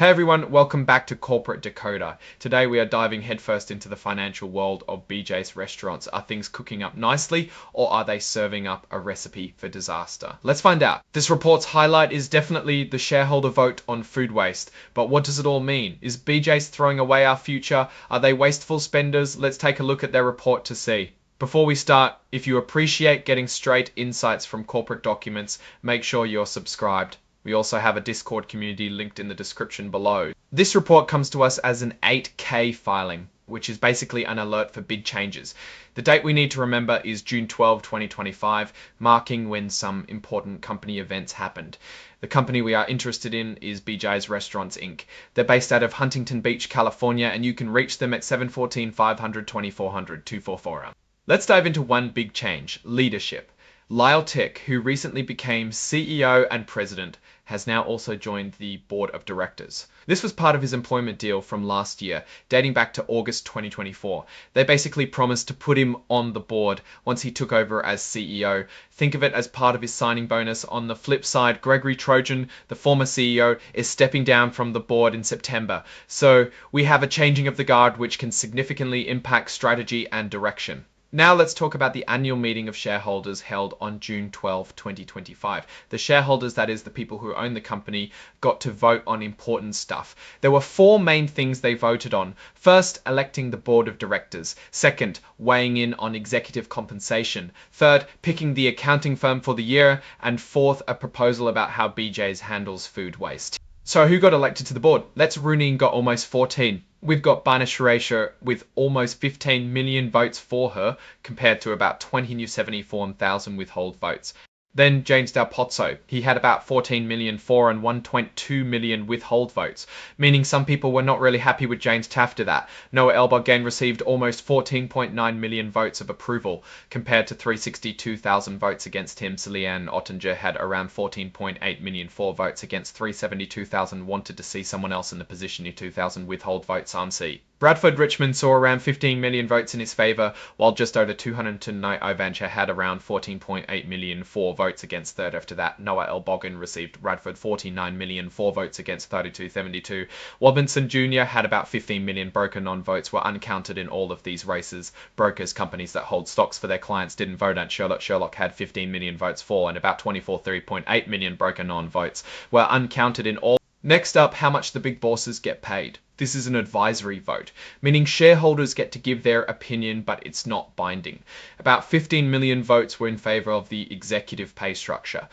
Hey everyone, welcome back to Corporate Decoder. Today we are diving headfirst into the financial world of BJ's restaurants. Are things cooking up nicely, or are they serving up a recipe for disaster? Let's find out. This report's highlight is definitely the shareholder vote on food waste. But what does it all mean? Is BJ's throwing away our future? Are they wasteful spenders? Let's take a look at their report to see. Before we start, if you appreciate getting straight insights from corporate documents, make sure you're subscribed. We also have a Discord community linked in the description below. This report comes to us as an 8K filing, which is basically an alert for big changes. The date we need to remember is June 12, 2025, marking when some important company events happened. The company we are interested in is BJs Restaurants Inc. They're based out of Huntington Beach, California, and you can reach them at 714-500-2400-244. Let's dive into one big change: leadership. Lyle Tick, who recently became CEO and president, has now also joined the board of directors. This was part of his employment deal from last year, dating back to August 2024. They basically promised to put him on the board once he took over as CEO. Think of it as part of his signing bonus. On the flip side, Gregory Trojan, the former CEO, is stepping down from the board in September. So we have a changing of the guard which can significantly impact strategy and direction. Now let's talk about the annual meeting of shareholders held on June 12, 2025. The shareholders, that is the people who own the company, got to vote on important stuff. There were four main things they voted on. First, electing the board of directors. Second, weighing in on executive compensation. Third, picking the accounting firm for the year. And fourth, a proposal about how BJ's handles food waste. So who got elected to the board? Let's Rooney got almost 14. We've got Bana Suresh with almost 15 million votes for her, compared to about 74,000 withhold votes. Then James Del Pozzo, he had about 14 million for and 1.2 million withhold votes, meaning some people were not really happy with James after that. Noah Elbogen received almost 14.9 million votes of approval, compared to 362,000 votes against him. Celianne Ottinger had around 14.8 million for votes against 372,000 wanted to see someone else in the position in 2,000 withhold votes on C. Bradford Richmond saw around 15 million votes in his favour, while just over 200 tonight Ivancha had around 14.8 million for votes against third. After that, Noah Elbogen received Bradford 49 million for votes against 3272. Robinson Jr. had about 15 million broker non-votes, were uncounted in all of these races. Brokers, companies that hold stocks for their clients, didn't vote on Sherlock. Sherlock had 15 million votes for, and about 3.8 million broker non-votes were uncounted in all. Next up, how much the big bosses get paid. This is an advisory vote, meaning shareholders get to give their opinion, but it's not binding. About 15 million votes were in favour of the executive pay structure.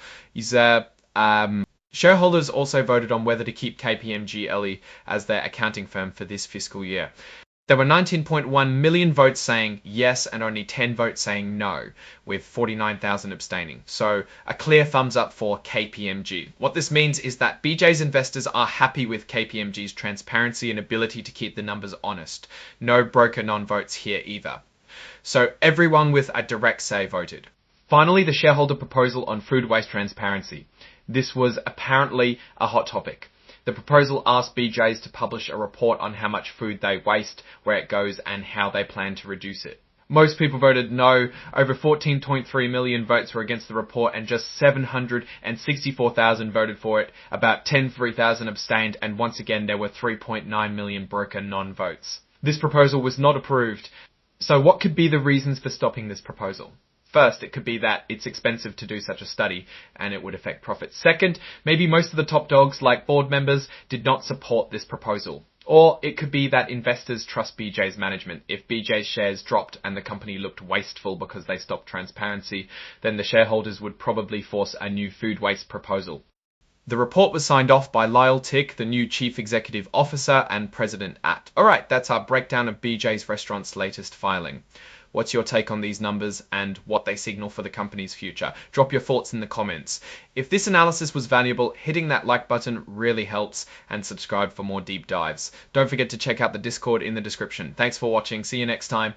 Shareholders also voted on whether to keep KPMG LE as their accounting firm for this fiscal year. There were 19.1 million votes saying yes and only 10 votes saying no, with 49,000 abstaining. So a clear thumbs up for KPMG. What this means is that BJ's investors are happy with KPMG's transparency and ability to keep the numbers honest. No broker non-votes here either. So everyone with a direct say voted. Finally, the shareholder proposal on food waste transparency. This was apparently a hot topic. The proposal asked BJ's to publish a report on how much food they waste, where it goes, and how they plan to reduce it. Most people voted no. Over 14.3 million votes were against the report, and just 764,000 voted for it. About 10,300 abstained, and once again there were 3.9 million broker non-votes. This proposal was not approved. So what could be the reasons for stopping this proposal? First, it could be that it's expensive to do such a study and it would affect profits. Second, maybe most of the top dogs, like board members, did not support this proposal. Or it could be that investors trust BJ's management. If BJ's shares dropped and the company looked wasteful because they stopped transparency, then the shareholders would probably force a new food waste proposal. The report was signed off by Lyle Tick, the new Chief Executive Officer and President at. Alright, that's our breakdown of BJ's Restaurants' latest filing. What's your take on these numbers and what they signal for the company's future? Drop your thoughts in the comments. If this analysis was valuable, hitting that like button really helps, and subscribe for more deep dives. Don't forget to check out the Discord in the description. Thanks for watching. See you next time.